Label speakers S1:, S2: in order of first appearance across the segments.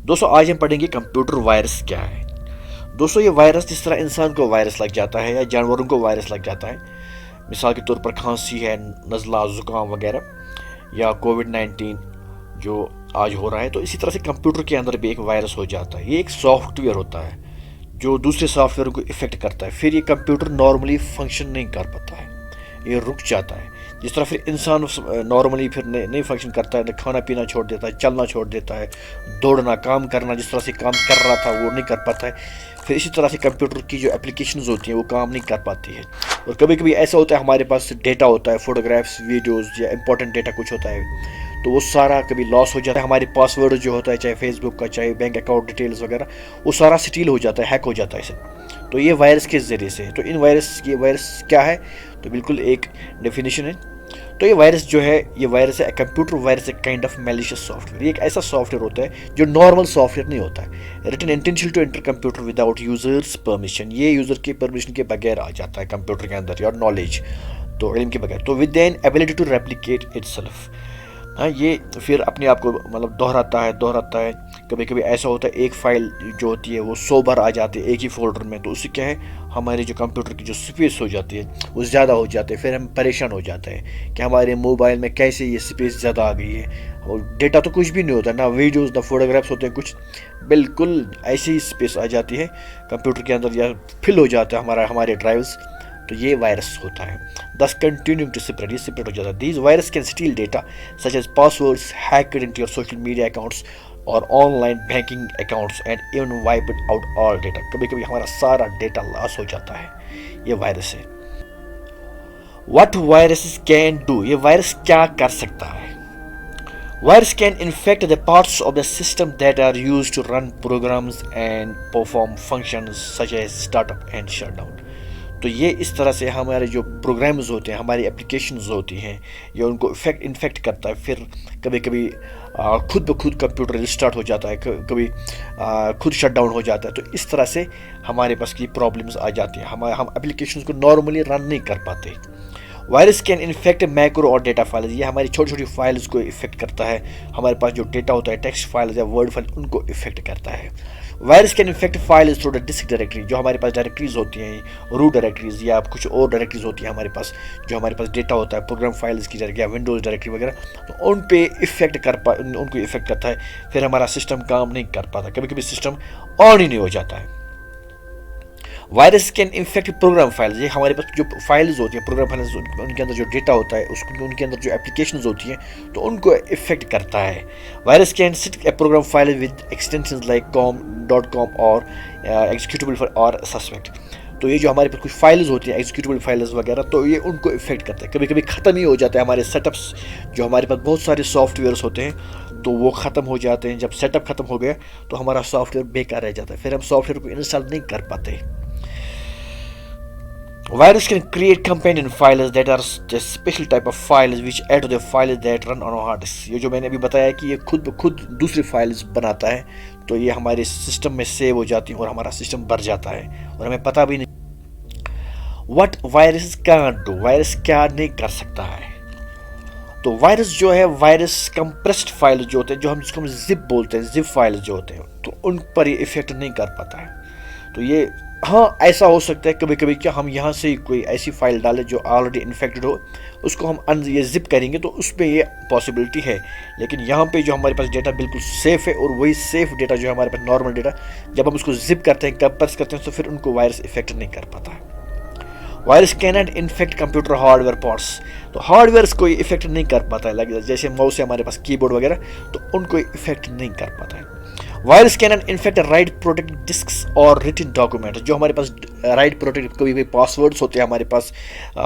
S1: دوستوں آج ہم پڑھیں گے کمپیوٹر وائرس کیا ہے. دوستوں یہ وائرس جس طرح انسان کو وائرس لگ جاتا ہے یا جانوروں کو وائرس لگ جاتا ہے، مثال کے طور پر کھانسی ہے، نزلہ، زکام وغیرہ، یا کووڈ-19 جو آج ہو رہا ہے، تو اسی طرح سے کمپیوٹر کے اندر بھی ایک وائرس ہو جاتا ہے. یہ ایک سافٹ ویئر ہوتا ہے جو دوسرے سافٹ ویئر کو افیکٹ کرتا ہے. پھر یہ کمپیوٹر نارملی فنکشن نہیں کر پاتا ہے، یہ رک جاتا ہے. جس طرح پھر انسان نارملی پھر نہیں فنکشن کرتا ہے، کھانا پینا چھوڑ دیتا ہے، چلنا چھوڑ دیتا ہے، دوڑنا، کام کرنا جس طرح سے کام کر رہا تھا وہ نہیں کر پاتا ہے. پھر اسی طرح سے کمپیوٹر کی جو اپلیکیشنز ہوتی ہیں وہ کام نہیں کر پاتی ہے. اور کبھی کبھی ایسا ہوتا ہے ہمارے پاس ڈیٹا ہوتا ہے، فوٹوگرافس، ویڈیوز یا امپورٹنٹ ڈیٹا کچھ ہوتا ہے، تو وہ سارا کبھی لاس ہو جاتا ہے. ہمارے پاس ورڈ جو ہوتا ہے، چاہے فیس بک کا، چاہے بینک اکاؤنٹ ڈیٹیلز وغیرہ، وہ سارا سٹیل ہو جاتا ہے، ہیک ہو جاتا ہے اسے. تو یہ وائرس کے ذریعے سے ہے. تو یہ وائرس کیا ہے؟ تو بالکل ایک ڈیفینیشن ہے. تو یہ وائرس جو ہے، یہ وائرس ہے کمپیوٹر وائرس، ایک کائنڈ آف میلیشیس سافٹ ویئر. یہ ایک ایسا سافٹ ویئر ہوتا ہے جو نارمل سافٹ ویئر نہیں ہوتا ہے. Written intention to enter computer without user's permission. یہ یوزر کی پرمیشن کے بغیر آ جاتا ہے کمپیوٹر کے اندر، یا نالج، تو علم کے بغیر. تو with an ability to replicate itself. ہاں، یہ پھر اپنے آپ کو مطلب دہراتا ہے. کبھی کبھی ایسا ہوتا ہے ایک فائل جو ہوتی ہے وہ 100 بار آ جاتی ہے ایک ہی فولڈر میں، تو اس سے کیا ہے ہمارے جو کمپیوٹر کی جو اسپیس ہو جاتی ہے وہ زیادہ ہو جاتی ہے. پھر ہم پریشان ہو جاتے ہیں کہ ہمارے موبائل میں کیسے یہ اسپیس زیادہ آ گئی ہے. اور ڈیٹا تو کچھ بھی نہیں ہوتا، نہ ویڈیوز نہ فوٹوگرافس ہوتے ہیں کچھ، بالکل ایسی ہی اسپیس آ جاتی ہے کمپیوٹر کے اندر، یا فل ہو جاتا ہے ہمارے ڈرائیوز. تو یہ وائرس ہوتا ہے. thus continuing to spread. یہ سپریڈ ہو جاتا ہے. these virus can steal data such as passwords, hack it into your social media accounts or online banking accounts and even wipe out all data. کبھی کبھی ہمارا سارا data loss ہو جاتا ہے. یہ وائرس ہے. what viruses can do. یہ virus کیا کر سکتا ہے؟ Virus can infect the parts of the system that are used to run programs and perform functions such as startup and shutdown. تو یہ اس طرح سے ہمارے جو پروگرامز ہوتے ہیں، ہماری اپلیکیشنز ہوتی ہیں، یہ ان کو انفیکٹ کرتا ہے. پھر کبھی کبھی خود بخود کمپیوٹر ریسٹارٹ ہو جاتا ہے، کبھی خود شٹ ڈاؤن ہو جاتا ہے. تو اس طرح سے ہمارے پاس کی پرابلمز آ جاتی ہیں، ہم اپلیکیشنز کو نارملی رن نہیں کر پاتے. وائرس کین انفیکٹ میکرو اور ڈیٹا فائلز. یہ ہماری چھوٹی چھوٹی فائلز کو افیکٹ کرتا ہے. ہمارے پاس جو ڈیٹا ہوتا ہے، ٹیکسٹ فائلز یا ورڈ فائل، ان کو افیکٹ کرتا ہے. Virus can in fact files through the disk directory. جو ہمارے پاس ڈائریکٹریز ہوتی ہیں، روٹ ڈائریکٹریز یا کچھ اور ڈائریکٹریز ہوتی ہیں ہمارے پاس، جو ہمارے پاس ڈیٹا ہوتا ہے پروگرام فائلز کی ڈائریکٹری یا ونڈوز ڈائریکٹری وغیرہ، تو ان پہ ان کو افیکٹ کرتا ہے. پھر ہمارا سسٹم کام نہیں کر پاتا، کبھی کبھی سسٹم آن ہی نہیں ہو جاتا ہے. Virus can infect program files. یہ ہمارے پاس جو فائلز ہوتی ہیں، پروگرام فائلز، ان کے اندر جو ڈیٹا ہوتا ہے، ان کے اندر جو اپلیکیشنز ہوتی ہیں، تو ان کو افیکٹ کرتا ہے. وائرس کین سٹ اے program file with extensions like com.com اور ایگزیکیوٹیبل اور سسپیکٹ. تو یہ جو ہمارے پاس کچھ فائلز ہوتی ہیں، ایگزیکیوٹیبل فائلز وغیرہ، تو یہ ان کو افیکٹ کرتا ہے. کبھی کبھی ختم ہی ہو جاتا ہے ہمارے سیٹ اپس. جو ہمارے پاس بہت سارے سافٹ ویئرس ہوتے ہیں تو وہ ختم ہو جاتے ہیں. جب سیٹ اپ ختم ہو گیا تو ہمارا سافٹ ویئر بیکار رہ جاتا ہے، پھر ہم سافٹ ویئر کو انسٹال نہیں کر پاتے. Virus can create companion files that are a special type of files which add to the files that run on a hard disk. یہ جو میں نے ابھی بتایا کہ یہ خود بخود دوسری فائلز بناتا ہے، تو یہ ہمارے سسٹم میں سیو ہو جاتی ہیں اور ہمارا سسٹم بھر جاتا ہے اور ہمیں پتہ بھی نہیں. What viruses can't do. Virus کیا نہیں کر سکتا ہے؟ تو وائرس جو ہے، وائرس کمپریسڈ فائل جو ہوتے ہیں، جو جس کو ہم زپ بولتے ہیں، زپ فائلز جو ہوتے ہیں، تو ان پر یہ افیکٹ نہیں کر پاتا ہے. تو یہ ہاں ایسا ہو سکتا ہے کبھی کبھی کہ ہم یہاں سے کوئی ایسی فائل ڈالیں جو آلریڈی انفیکٹڈ ہو، اس کو ہم یہ زپ کریں گے تو اس پہ یہ پاسبلٹی ہے. لیکن یہاں پہ جو ہمارے پاس ڈیٹا بالکل سیف ہے، اور وہی سیف ڈیٹا جو ہے ہمارے پاس نارمل ڈیٹا، جب ہم اس کو زپ کرتے ہیں، کمپریس کرتے ہیں، تو پھر ان کو وائرس افیکٹ نہیں کر پاتا ہے. Virus can't infect computer hardware parts. تو ہارڈ ویئرس کو افیکٹ نہیں کر پاتا ہے، جیسے ماؤس ہے ہمارے پاس، کی بورڈ وغیرہ، تو ان کو افیکٹ نہیں کر پاتا ہے. Virus can in fact right protect discuss اور ریٹن ڈاکومنٹ. جو ہمارے پاس رائٹ پروٹیکٹ کوئی بھی پاسورڈس ہوتے ہیں ہمارے پاس،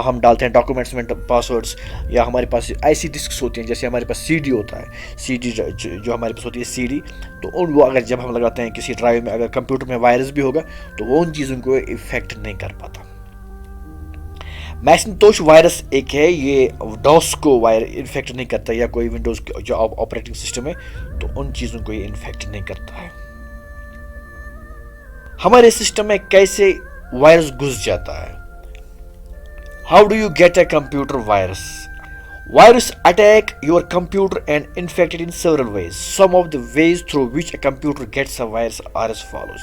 S1: ہم ڈالتے ہیں ڈاکومنٹس میں پاسورڈس، یا ہمارے پاس ایسی ڈسکس ہوتی ہیں، جیسے ہمارے پاس سی ڈی ہوتا ہے، سی ڈی جو ہمارے پاس ہوتی ہے سی ڈی، تو وہ اگر جب ہم لگاتے ہیں کسی ڈرائیو میں، اگر کمپیوٹر میں وائرس بھی ہوگا تو وہ ان چیزوں کو افیکٹ نہیں کر پاتا. میکنتوش وائرس ایک ہے، یہ ڈوس کو انفیکٹ نہیں کرتا، یا کوئی ونڈوز جو آپریٹنگ سسٹم ہے، تو ان چیزوں کو یہ انفیکٹ نہیں کرتا ہے. ہمارے سسٹم میں کیسے وائرس گھس جاتا ہے؟ How do you get a computer virus? Virus attack your computer and infect it in several ways. Some of the ways through which a computer gets a virus are as follows.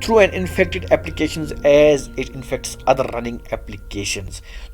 S1: Through an infected applications as it infects other running applications.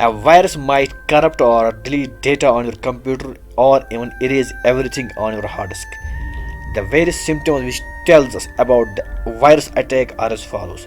S1: A virus might corrupt or delete data on your computer or even erase everything on your hard disk. The various symptoms which tells us about the virus attack are as follows.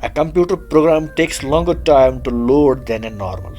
S1: A computer program takes longer time to load than a normal.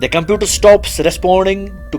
S1: The computer stops responding to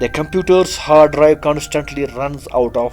S1: The computer's hard drive constantly runs out of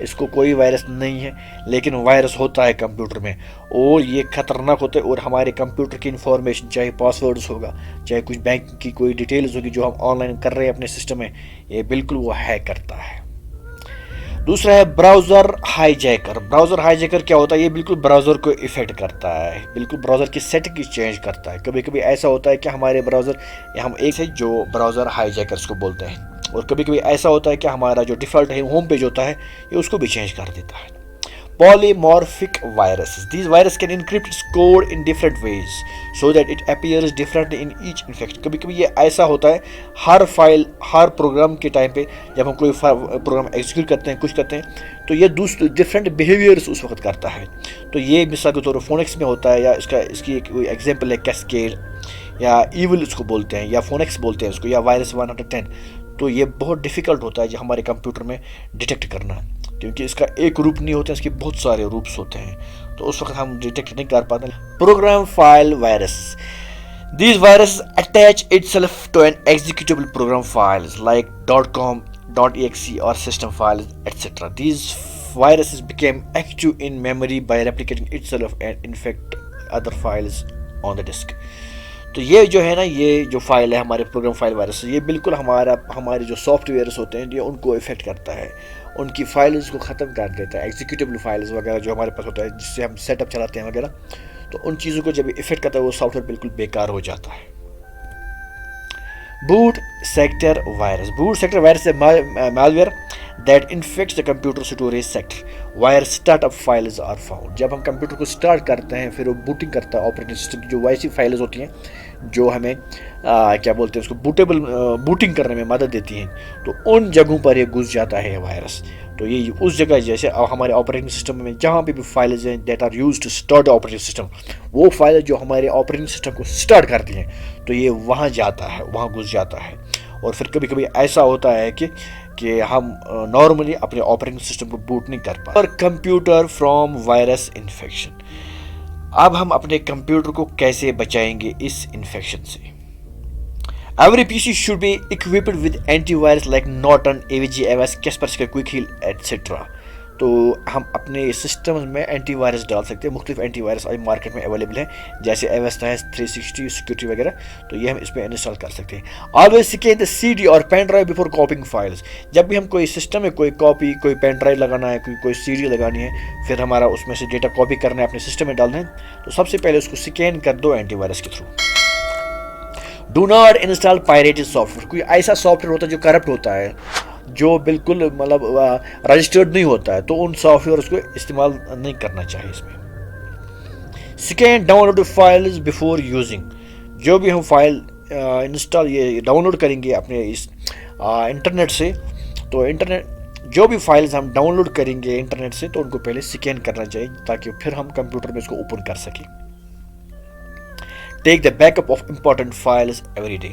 S1: اس کو کوئی virus نہیں ہے، لیکن virus ہوتا ہے computer میں، اور یہ خطرناک ہوتا ہے، اور ہمارے کمپیوٹر کی انفارمیشن، چاہے پاس ورڈز ہوگا، چاہے کچھ بینک کی کوئی ڈیٹیلز ہوگی جو ہم آن لائن کر رہے ہیں اپنے سسٹم میں، یہ بالکل وہ ہیک کرتا ہے۔ دوسرا ہے براؤزر ہائی جیکر۔ براؤزر ہائی جیکر کیا ہوتا ہے؟ یہ بالکل براؤزر کو افیکٹ کرتا ہے، بالکل براؤزر کی سیٹنگ چینج کرتا ہے۔ کبھی کبھی ایسا ہوتا ہے کہ ہمارے براؤزر، ہم ایک سے جو براؤزر ہائی جیکرز کو بولتے ہیں، اور کبھی کبھی ایسا ہوتا ہے کہ ہمارا جو ڈیفالٹ ہے ہوم پیج ہوتا ہے، یہ اس کو بھی چینج کر دیتا ہے۔ Polymorphic viruses. These viruses can encrypt its code in different ways so that it appears differently in each infection. کبھی کبھی یہ ایسا ہوتا ہے، ہر فائل، ہر پروگرام کے ٹائم پہ جب ہم کوئی پروگرام ایگزیکیوٹ کرتے ہیں، کچھ کرتے ہیں، تو یہ ڈفرینٹ بیہیویئرس اس وقت کرتا ہے۔ تو یہ مثال کے طور پر فونکس میں ہوتا ہے، یا اس کی کوئی ایگزامپل ہے کیسکیڈ، یا ایول اس کو بولتے ہیں، یا فونکس بولتے ہیں اس کو، یا وائرس 110۔ تو یہ بہت ڈیفیکلٹ ہوتا ہے جو ہمارے کمپیوٹر میں ڈیٹیکٹ کرنا، کیونکہ اس کا ایک روپ نہیں ہوتا، اس کے بہت سارے روپس ہوتے ہیں، تو اس وقت ہم ڈیٹیکٹ نہیں کر پاتے۔ Program file virus. These viruses attach itself to an executable program files like .com, .exe or system files, etc. These viruses became active in memory by replicating itself and infect other files on the disk. تو یہ جو ہے نا، یہ جو file ہے ہمارے program file virus, یہ بالکل ہمارے جو سافٹ ویئرس ہوتے ہیں، یہ ان کو افیکٹ کرتا ہے، ان کی فائلز کو ختم کر دیتا ہے، ایگزیکیوٹیبل فائلز وغیرہ جو ہمارے پاس ہوتا ہے جس سے ہم سیٹ اپ چلاتے ہیں وغیرہ، تو ان چیزوں کو جب افیکٹ کرتا ہے وہ سافٹ ویئر بالکل بیکار ہو جاتا ہے۔ Boot sector virus. Boot sector virus is a malware that infects the computer storage sector where startup files are found. جب ہم کمپیوٹر کو سٹارٹ کرتے ہیں، پھر وہ بوٹنگ کرتا ہے آپریٹنگ سسٹم کی جو ویسی فائلز ہوتی ہیں جو ہمیں کیا بولتے ہیں اس کو بوٹنگ کرنے میں مدد دیتی ہیں، تو ان جگہوں پر یہ گھس جاتا ہے وائرس۔ تو یہ اس جگہ جیسے ہمارے آپریٹنگ سسٹم میں جہاں پہ بھی فائلز ہیں that are use to start operating system, وہ فائل جو ہمارے آپریٹنگ سسٹم کو اسٹارٹ کرتی ہیں، تو یہ وہاں جاتا ہے، وہاں گھس جاتا ہے۔ اور پھر کبھی کبھی ایسا ہوتا ہے کہ ہم نارملی اپنے آپریٹنگ سسٹم کو بوٹ نہیں کر پاتے۔ اور کمپیوٹر فرام وائرس انفیکشن. اب ہم اپنے کمپیوٹر کو کیسے بچائیں گے اس انفیکشن سے؟ Every PC should be equipped with antivirus like Norton, AVG, Kaspersky, Quick Heal, etc. تو ہم اپنے سسٹمز میں اینٹی وائرس ڈال سکتے ہیں، مختلف اینٹی وائرس آج مارکیٹ میں اویلیبل ہیں، جیسے ایویسٹا ہے 360 سیکورٹی وغیرہ، تو یہ ہم اس پہ انسٹال کر سکتے ہیں۔ Always scan the C D اور pen drive before copying files. جب بھی ہم کوئی سسٹم میں کوئی کاپی، کوئی پین ڈرائیو لگانا ہے، کوئی سی ڈی لگانی ہے، پھر ہمارا اس میں سے ڈیٹا کاپی کرنا ہے، اپنے سسٹم میں ڈالنا ہے، تو سب سے پہلے اس کو سکین کر دو اینٹی وائرس کے through. Do not install pirated soft where. کوئی ایسا سافٹ ویئر ہوتا ہے جو کرپٹ ہوتا ہے، جو بالکل مطلب رجسٹرڈ نہیں ہوتا ہے، تو ان سافٹ ویئرس کو استعمال نہیں کرنا چاہیے اس میں۔ Scan download files before using. جو بھی ہم فائل انسٹال یہ ڈاؤن لوڈ کریں گے اپنے اس انٹرنیٹ سے، تو جو بھی فائلز ہم ڈاؤن لوڈ کریں گے انٹرنیٹ سے، تو ان کو پہلے سکین کرنا چاہیے تاکہ پھر ہم کمپیوٹر میں اس کو اوپن کر سکیں۔ Take the backup of important files every day.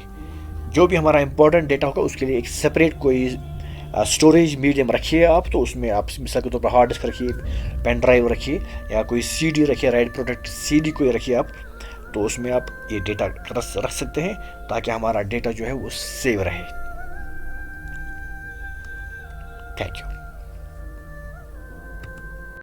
S1: جو بھی ہمارا امپورٹنٹ ڈیٹا ہوگا اس کے لیے ایک سپریٹ کوئی اسٹوریج میڈیم رکھیے آپ، تو اس میں آپ مثال کے طور پر ہارڈ ڈسک رکھیے، پین ڈرائیو رکھیے، یا کوئی سی ڈی رکھیے، رائٹ پروٹیکٹ سی ڈی کوئی رکھیے آپ، تو اس میں آپ یہ ڈیٹا رکھ سکتے ہیں تاکہ ہمارا ڈیٹا جو ہے وہ سیو رہے۔ Thank you.